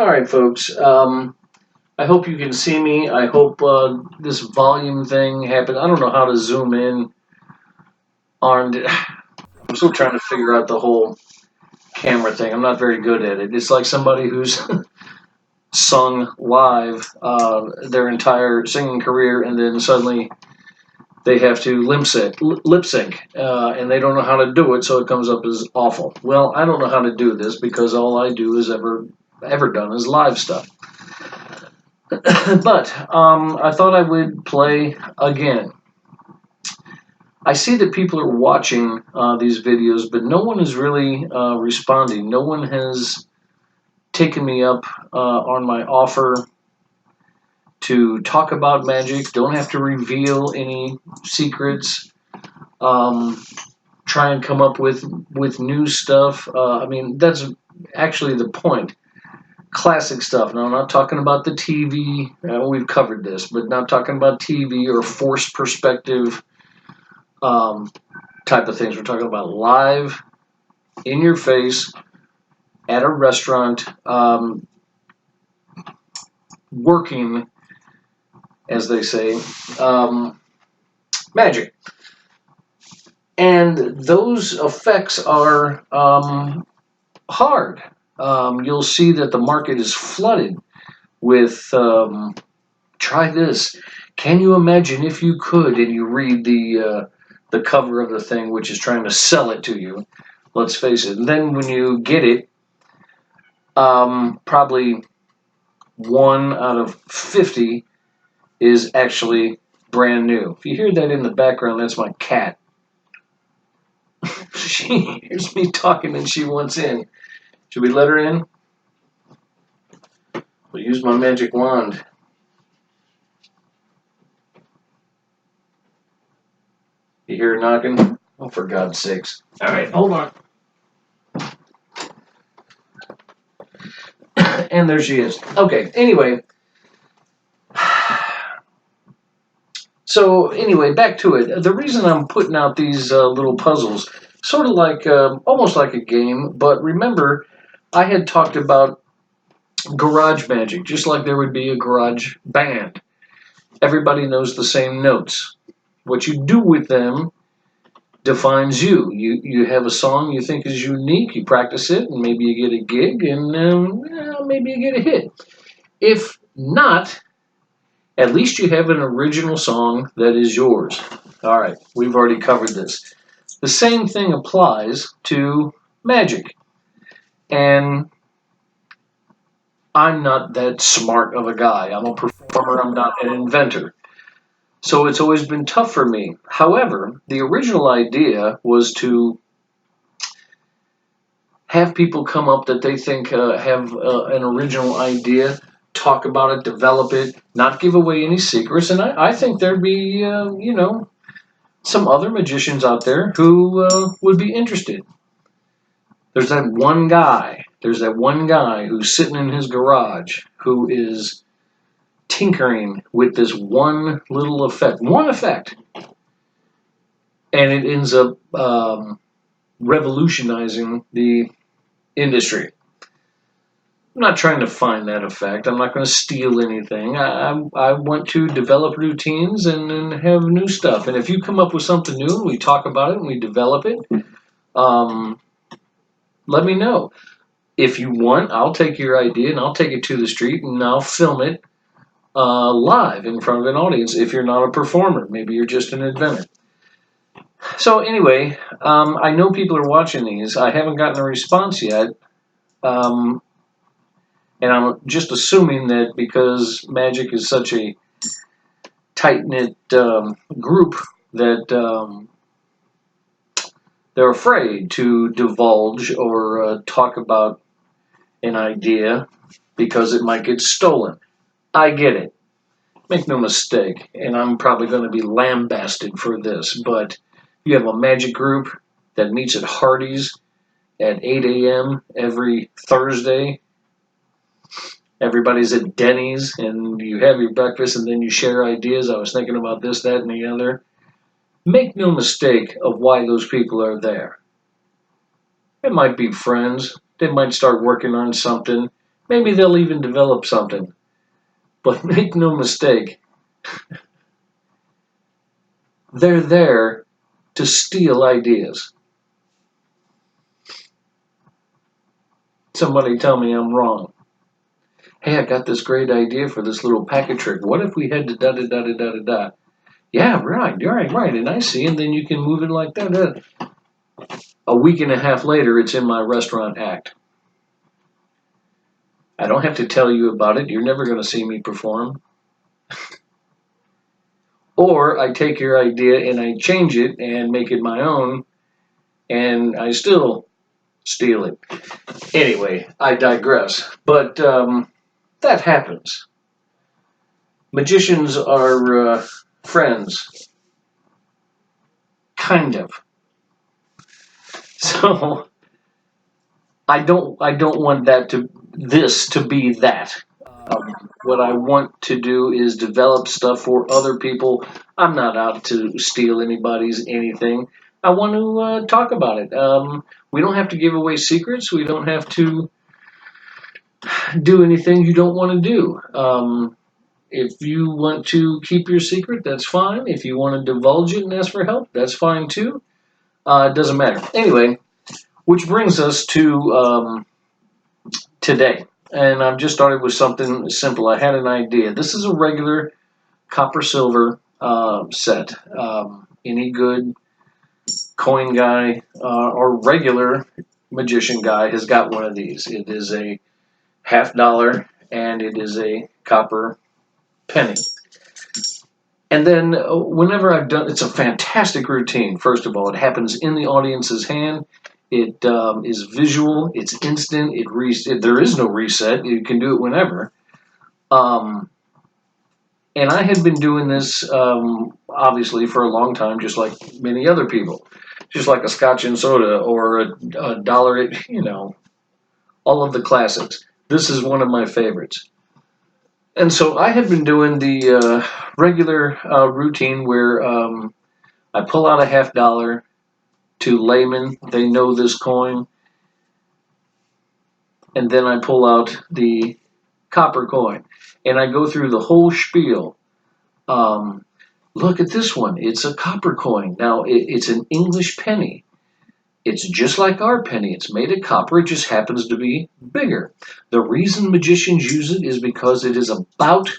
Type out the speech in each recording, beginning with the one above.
All right, folks. I hope you can see me. I hope this volume thing happens. I don't know how to zoom in on. I'm still trying to figure out the whole camera thing. I'm not very good at it. It's like somebody who's sung live their entire singing career, and then suddenly they have to lip sync, and they don't know how to do it, so it comes up as awful. Well, I don't know how to do this because all I do is ever done is live stuff. But I thought I would play again. I see that people are watching these videos, but no one is really responding. No one has taken me up on my offer to talk about magic. Don't have to reveal any secrets. Try and come up with new stuff. I mean, that's actually the point. Classic stuff. Now, I'm not talking about the TV. We've covered this, but not talking about TV or forced perspective type of things. We're talking about live, in your face, at a restaurant, working, as they say, magic. And those effects are hard. You'll see that the market is flooded with try this. Can you imagine if you could? And you read the cover of the thing, which is trying to sell it to you. Let's face it. And then when you get it, probably 1 out of 50 is actually brand new. If you hear that in the background, that's my cat. She hears me talking and she wants in. Should we let her in? We'll use my magic wand. You hear her knocking? Oh, for God's sakes. All right, hold on. And there she is. Okay, anyway. So, anyway, back to it. The reason I'm putting out these little puzzles, sort of like, almost like a game, but remember, I had talked about garage magic, just like there would be a garage band. Everybody knows the same notes. What you do with them defines you. You have a song you think is unique, you practice it, and maybe you get a gig, and maybe you get a hit. If not, at least you have an original song that is yours. All right, we've already covered this. The same thing applies to magic. And I'm not that smart of a guy. I'm a performer, I'm not an inventor. So it's always been tough for me. However, the original idea was to have people come up that they think have an original idea, talk about it, develop it, not give away any secrets. And I think there'd be, some other magicians out there who would be interested. There's that one guy. There's that one guy who's sitting in his garage who is tinkering with this one little effect. One effect. And it ends up revolutionizing the industry. I'm not trying to find that effect. I'm not going to steal anything. I want to develop routines and have new stuff. And if you come up with something new and we talk about it and we develop it, let me know. If you want, I'll take your idea and I'll take it to the street and I'll film it live in front of an audience. If you're not a performer, maybe you're just an inventor. So anyway, I know people are watching these. I haven't gotten a response yet. And I'm just assuming that because magic is such a tight-knit group that they're afraid to divulge or talk about an idea because it might get stolen. I get it. Make no mistake, and I'm probably going to be lambasted for this, but you have a magic group that meets at Hardee's at 8 a.m. every Thursday. Everybody's at Denny's, and you have your breakfast, and then you share ideas. I was thinking about this, that, and the other. Make no mistake of why those people are there. It might be friends. They might start working on something. Maybe they'll even develop something. But make no mistake, they're there to steal ideas. Somebody tell me I'm wrong. Hey, I got this great idea for this little packet trick. What if we had to da da da da da da da? Yeah, right, right. And I see, and then you can move it like that. A week and a half later, it's in my restaurant act. I don't have to tell you about it. You're never going to see me perform. Or I take your idea and I change it and make it my own, and I still steal it. Anyway, I digress. But that happens. Magicians are friends, kind of. So I don't want this to be that. What I want to do is develop stuff for other people. I'm not out to steal anybody's anything. I want to talk about it. We don't have to give away secrets. We don't have to do anything you don't want to do. If you want to keep your secret, that's fine. If you want to divulge it and ask for help, that's fine too. It doesn't matter. Anyway, which brings us to today. And I've just started with something simple. I had an idea. This is a regular copper silver set. Any good coin guy or regular magician guy has got one of these. It is a $50 and it is a copper penny. And then whenever I've done, it's a fantastic routine. First of all, it happens in the audience's hand. It is visual. It's instant. There is no reset. You can do it whenever. And I had been doing this obviously for a long time, just like many other people, just like a Scotch and soda or a dollar. All of the classics. This is one of my favorites. And so I had been doing the regular routine where I pull out a $50 to laymen. They know this coin. And then I pull out the copper coin. And I go through the whole spiel. Look at this one. It's a copper coin. Now, it's an English penny. It's just like our penny. It's made of copper. It just happens to be bigger. The reason magicians use it is because it is about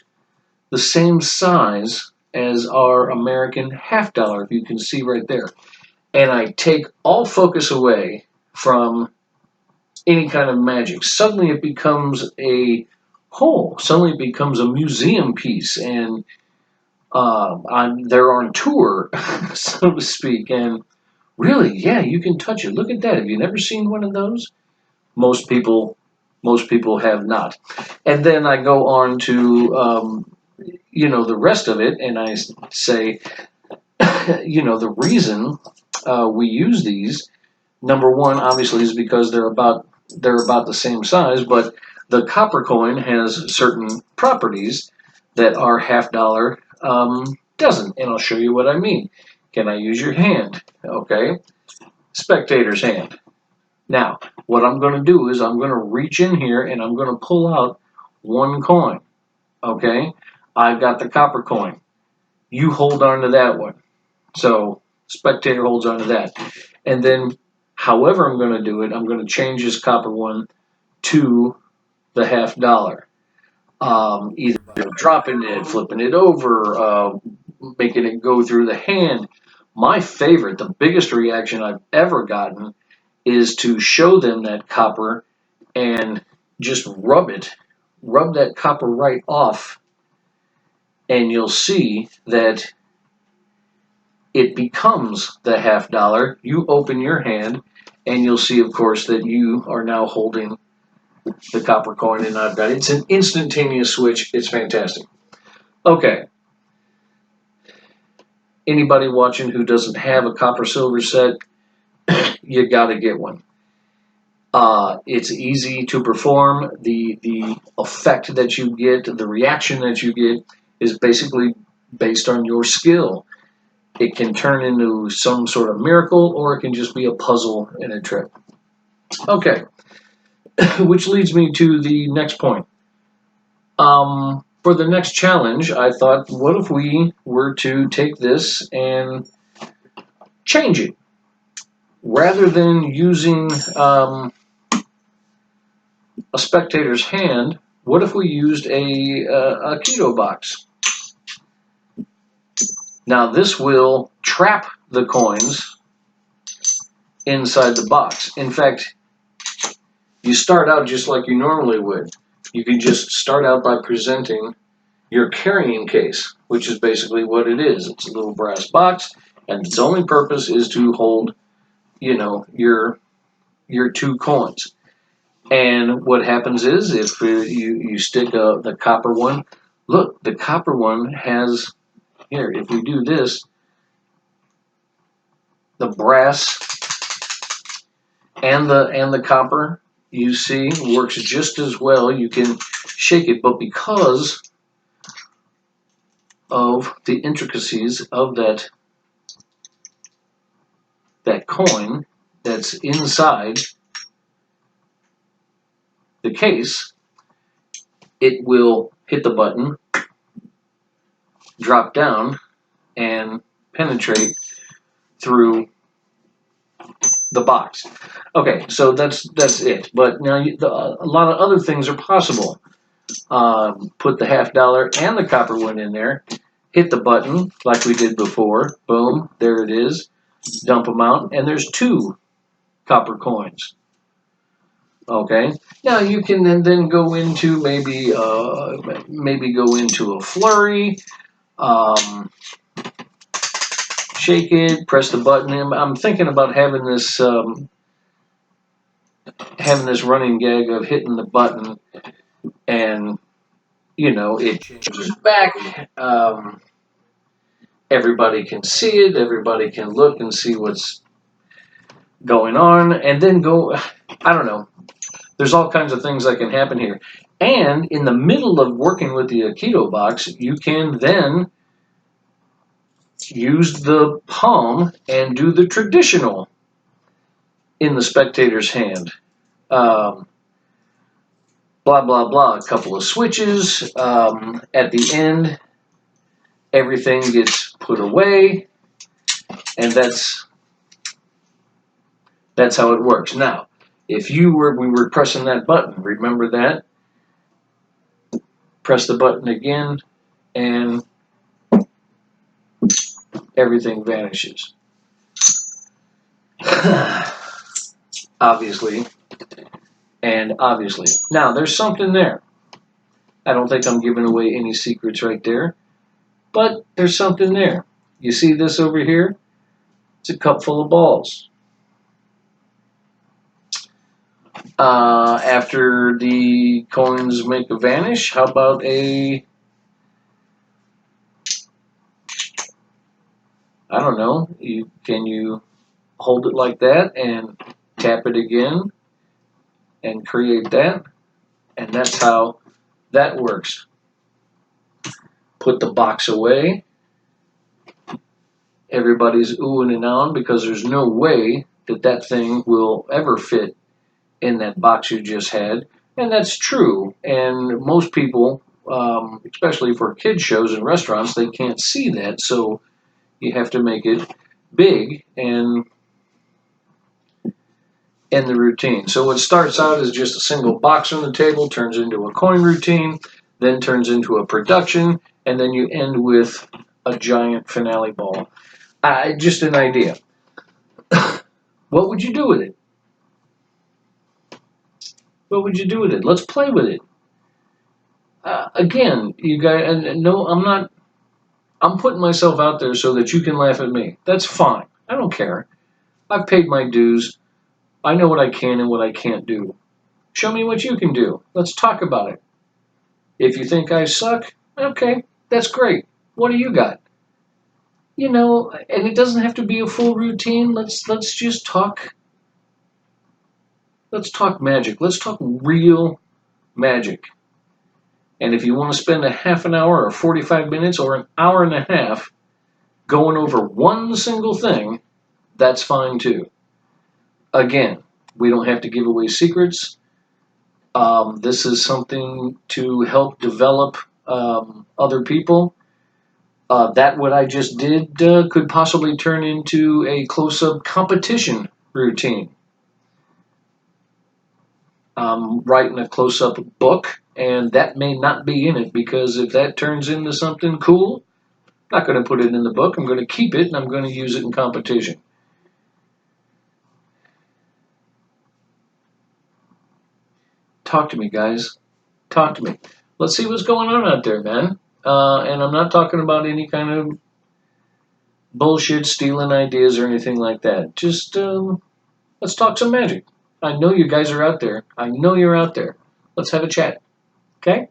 the same size as our American $50, if you can see right there. And I take all focus away from any kind of magic. Suddenly it becomes a whole. Suddenly it becomes a museum piece. And they're on tour, so to speak. And really, yeah, you can touch it. Look at that. Have you never seen one of those? Most people have not. And then I go on to the rest of it, and I say, the reason we use these, number one, obviously, is because they're about the same size, but the copper coin has certain properties that our $50 doesn't, and I'll show you what I mean. Can I use your hand? Okay. Spectator's hand. Now, what I'm going to do is I'm going to reach in here and I'm going to pull out one coin. Okay? I've got the copper coin. You hold on to that one. So, spectator holds on to that. And then, however I'm going to do it, I'm going to change this copper one to the $50. Either dropping it, flipping it over, making it go through the hand. My favorite, the biggest reaction I've ever gotten is to show them that copper and just rub that copper right off, and you'll see that it becomes the $50. You open your hand, and you'll see, of course, that you are now holding the copper coin, and I've got it. It's an instantaneous switch. It's fantastic. Okay. Anybody watching who doesn't have a copper silver set, you got to get one. It's easy to perform. The effect that you get, the reaction that you get, is basically based on your skill. It can turn into some sort of miracle, or it can just be a puzzle and a trick. Okay. Which leads me to the next point. For the next challenge, I thought, what if we were to take this and change it? Rather than using a spectator's hand, what if we used a Okito box? Now this will trap the coins inside the box. In fact, you start out just like you normally would. You can just start out by presenting your carrying case, which is basically what it is. It's a little brass box, and its only purpose is to hold, your two coins. And what happens is, if you stick the copper one, look, the copper one has, here, if we do this, the brass and the copper, you see, works just as well. You can shake it, but because of the intricacies of that coin that's inside the case, it will hit the button, drop down, and penetrate through the box. Okay, so that's it. But now a lot of other things are possible. Put the $50 and the copper one in there, hit the button like we did before, boom, there it is, dump them out, and there's 2 copper coins. Okay, now you can then go into maybe go into a flurry, shake it, press the button. I'm thinking about having this running gag of hitting the button, and it changes back. Everybody can see it. Everybody can look and see what's going on, and then go. I don't know. There's all kinds of things that can happen here. And in the middle of working with the Okito box, you can then use the palm and do the traditional in the spectator's hand. Blah, blah, blah, a couple of switches. At the end, everything gets put away, and that's how it works. Now, if we were pressing that button, remember that? Press the button again, and everything vanishes. Obviously, and obviously. Now, there's something there. I don't think I'm giving away any secrets right there, but there's something there. You see this over here? It's a cup full of balls. After the coins make a vanish, how about can you hold it like that and tap it again and create that? And that's how that works. Put the box away. Everybody's oohing and ahhing because there's no way that thing will ever fit in that box you just had. And that's true. And most people, especially for kids shows and restaurants, they can't see that. So you have to make it big and in the routine. So what starts out as just a single box on the table turns into a coin routine, then turns into a production, and then you end with a giant finale ball. Just an idea. What would you do with it? What would you do with it? Let's play with it. Again, you guys, no, I'm putting myself out there so that you can laugh at me. That's fine. I don't care. I've paid my dues. I know what I can and what I can't do. Show me what you can do. Let's talk about it. If you think I suck, okay, that's great. What do you got? And it doesn't have to be a full routine. Let's just talk. Let's talk magic. Let's talk real magic. And if you want to spend a half an hour or 45 minutes or an hour and a half going over one single thing, that's fine too. Again, we don't have to give away secrets. This is something to help develop other people. That what I just did could possibly turn into a close-up competition routine. I'm writing a close-up book, and that may not be in it because if that turns into something cool, I'm not going to put it in the book. I'm going to keep it and I'm going to use it in competition. Talk to me, guys. Talk to me. Let's see what's going on out there, man. And I'm not talking about any kind of bullshit stealing ideas or anything like that. Just let's talk some magic. I know you guys are out there. I know you're out there. Let's have a chat. Okay?